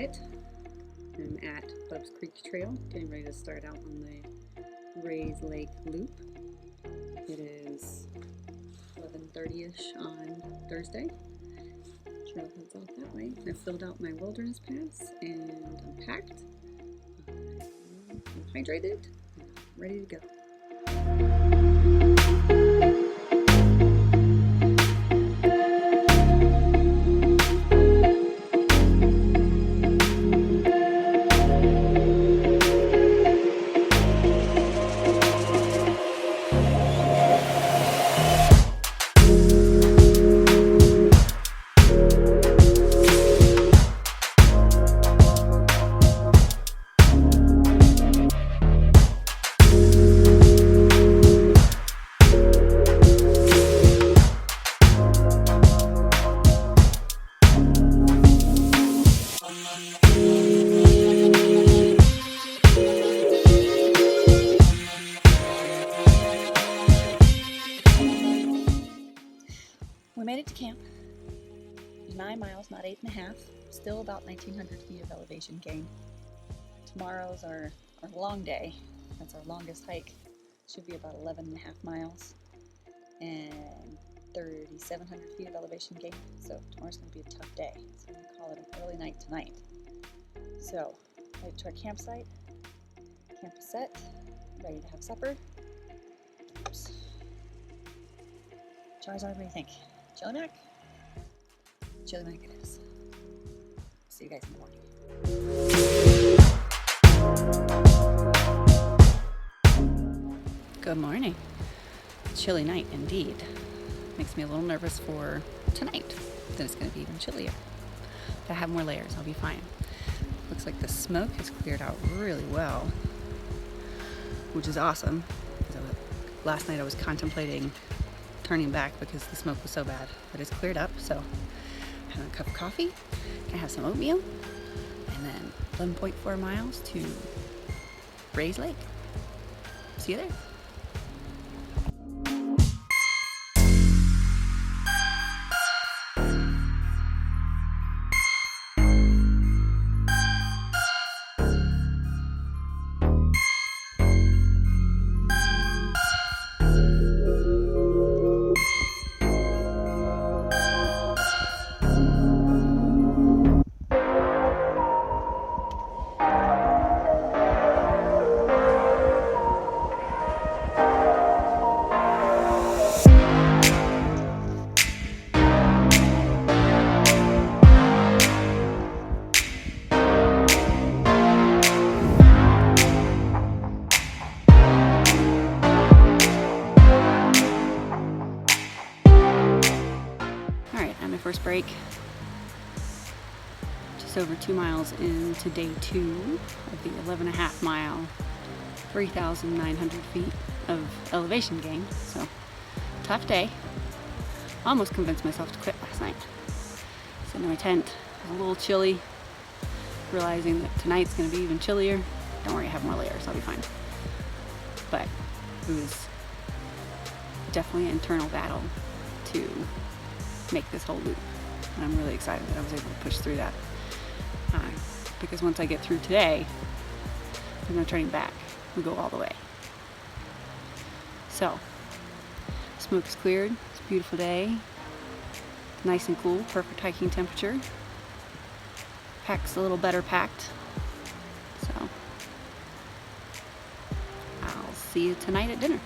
it. I'm at Bub's Creek Trail, getting ready to start out on the Rae Lake loop. It is 11:30ish on Thursday. Trail heads off that way. I filled out my wilderness pass and I'm packed. I'm hydrated, ready to go. We made it to camp. 9 miles, not 8.5. Still about 1,900 feet of elevation gain. Tomorrow's our long day. That's our longest hike. Should be about 11.5 miles and 3,700 feet of elevation gain. So tomorrow's going to be a tough day. So I'm going to call it an early night tonight. So, right to our campsite. Camp is set. Ready to have supper. Oops. Charizard, what do you think? Chili Mac? Chili Mac it is. See you guys in the morning. Good morning. Chilly night indeed. Makes me a little nervous for tonight. Then it's going to be even chillier. If I have more layers, I'll be fine. Looks like the smoke has cleared out really well, which is awesome. So last night I was contemplating turning back because the smoke was so bad, but it's cleared up. So having a cup of coffee, gonna have some oatmeal, and then 11.4 miles to Rae Lake. See you there. First break, just over 2 miles into day 2 of the 11.5 mile, 3,900 feet of elevation gain. So tough day. Almost convinced myself to quit last night. Sitting in my tent, it was a little chilly, realizing that tonight's going to be even chillier. Don't worry, I have more layers, I'll be fine. But it was definitely an internal battle to make this whole loop, and I'm really excited that I was able to push through that, because once I get through today, I'm not turning back. We go all the way. So smoke is cleared. It's a beautiful day, nice and cool, perfect hiking temperature. Pack's a little better packed, so I'll see you tonight at dinner.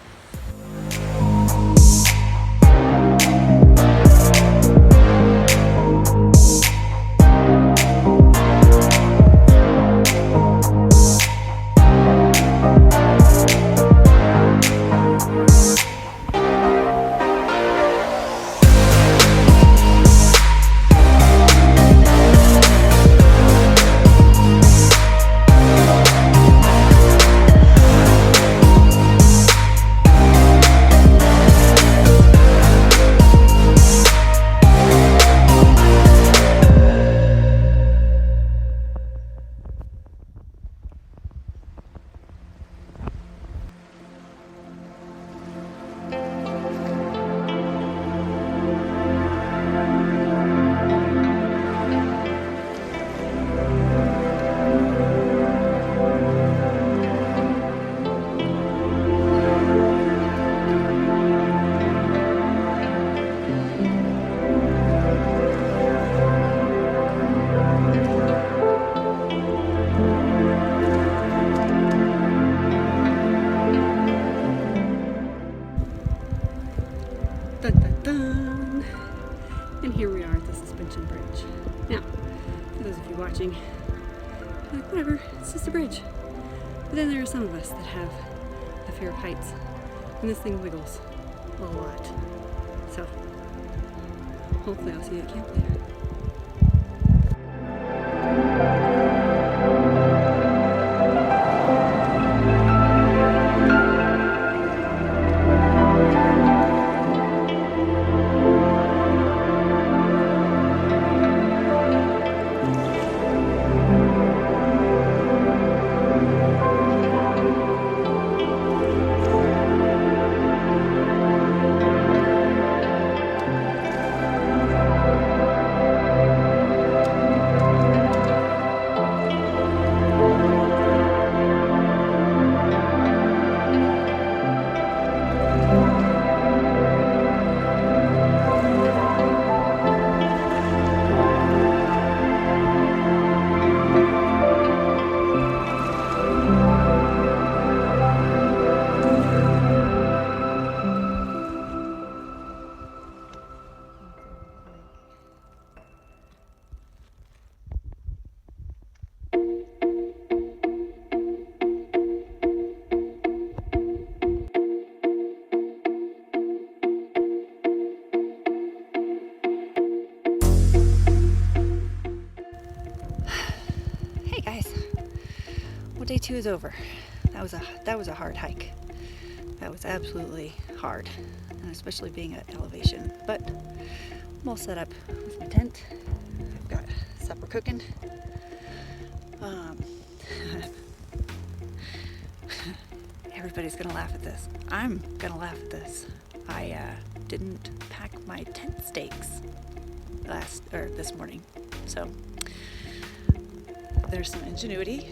It's just a bridge. But then there are some of us that have a fear of heights, and this thing wiggles a lot. So hopefully I'll see you at camp later. Well, day 2 is over. That was a hard hike. That was absolutely hard, and especially being at elevation. But I'm all set up with my tent. I've got supper cooking. Everybody's gonna laugh at this. I'm gonna laugh at this. I didn't pack my tent stakes this morning, so there's some ingenuity.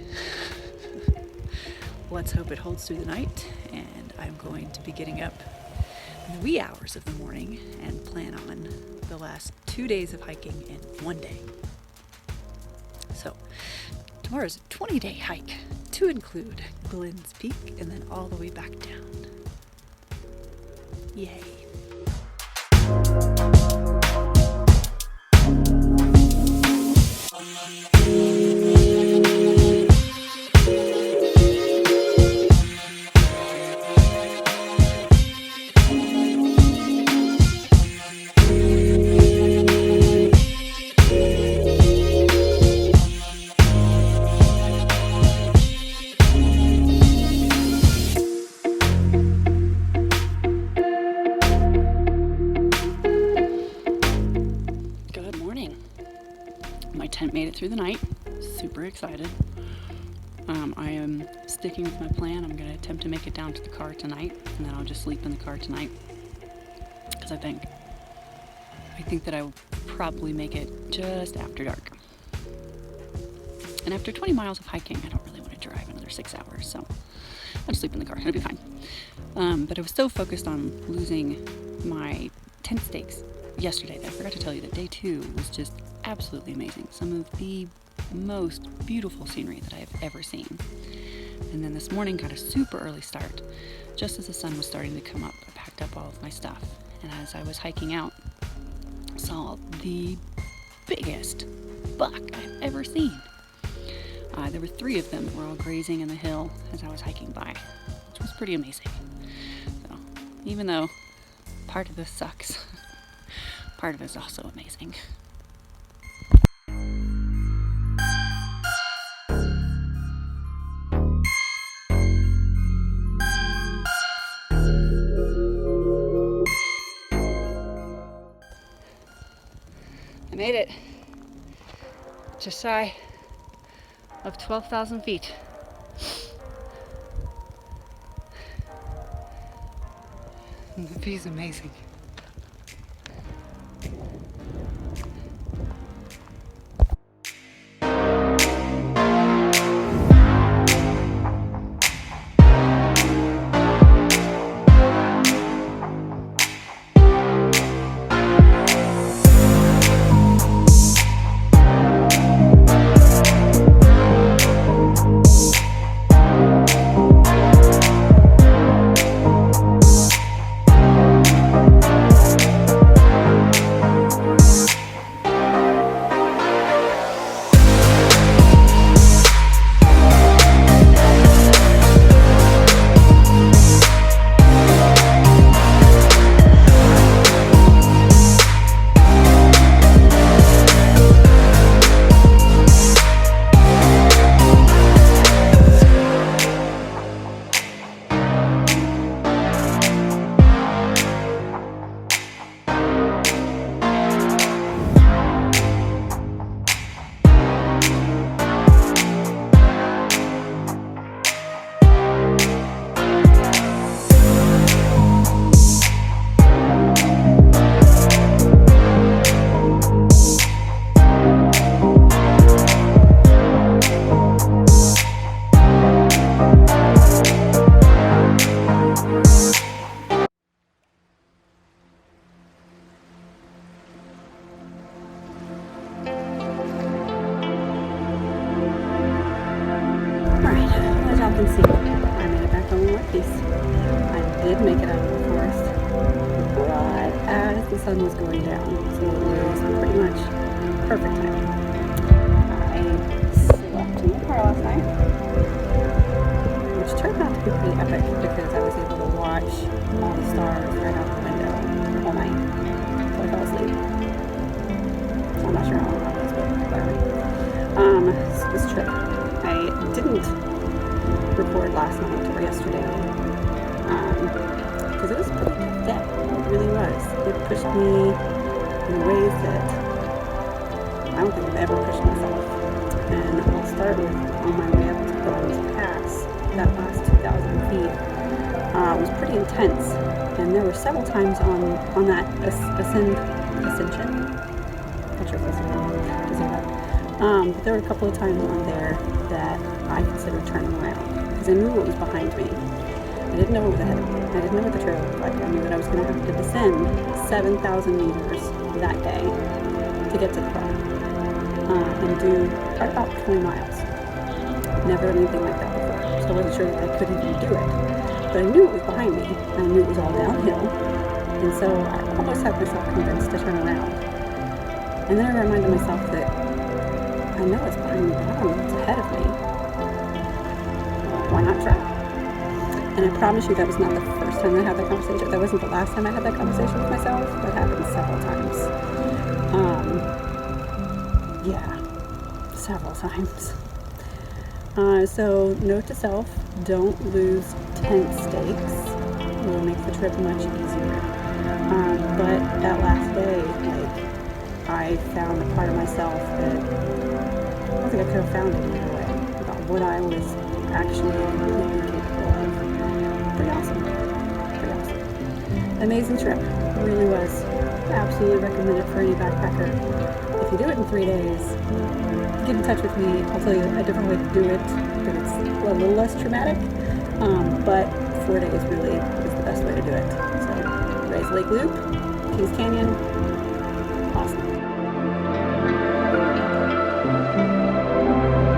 Let's hope it holds through the night, and I'm going to be getting up in the wee hours of the morning and plan on the last 2 days of hiking in 1 day. So tomorrow's a 20-day hike to include Glenn's Peak and then all the way back down. Yay. My tent made it through the night. Super excited. I am sticking with my plan. I'm going to attempt to make it down to the car tonight, and then I'll just sleep in the car tonight. Because I think that I will probably make it just after dark. And after 20 miles of hiking, I don't really want to drive another 6 hours, so I'll just sleep in the car. It'll be fine. But I was so focused on losing my tent stakes yesterday that I forgot to tell you that day 2 was just absolutely amazing. Some of the most beautiful scenery that I have ever seen. And then this morning got a super early start. Just as the sun was starting to come up, I packed up all of my stuff. And as I was hiking out, saw the biggest buck I've ever seen. There were 3 of them that were all grazing in the hill as I was hiking by, which was pretty amazing. So even though part of this sucks, part of it is also amazing. I made it. Just shy of 12,000 feet. And the view's amazing. Alright, as y'all can see, I made it back home in one piece. I did make it out of the forest right as the sun was going down, so it was pretty much perfect timing. I slept in the car last night, which turned out to be pretty epic because I was able to watch all the stars right out the window all night until I fell asleep. So I'm not sure how long that was, but whatever. So this trip, I didn't record last night or yesterday because it was a pretty tough day. It really was. It pushed me in ways that I don't think I've ever pushed myself. And I'll start with on my way up to Bell's Pass. That last 2,000 feet was pretty intense, and there were several times on that ascension. Not sure if that's to say that. But there were a couple of times on there that I considered turning around because I knew what was behind me. I didn't know what was ahead of me. I didn't know what the trail looked like. I knew that I was going to have to descend 7,000 meters that day to get to the park and do probably about 20 miles. Never done anything like that before, so I wasn't sure that I could even do it. But I knew it was behind me. I knew it was all downhill, and so I almost had myself convinced to turn around. And then I reminded myself that I know it's behind me, but I don't know what's ahead of me. Why not try? And I promise you that was not the first time I had that conversation. That wasn't the last time I had that conversation with myself. That happened several times. Yeah, several times. So note to self, don't lose tent stakes. It will make the trip much easier. But that last day, I found a part of myself that I don't think I could have found it either way, about what I was actually completely capable of. Pretty awesome. Pretty awesome. Amazing trip. It really was. Absolutely recommend it for any backpacker. If you do it in 3 days, get in touch with me. I'll tell you a different way to do it, but it's a little less traumatic. But 4 days really is the best way to do it. So, Rae Lake Loop, Kings Canyon, awesome.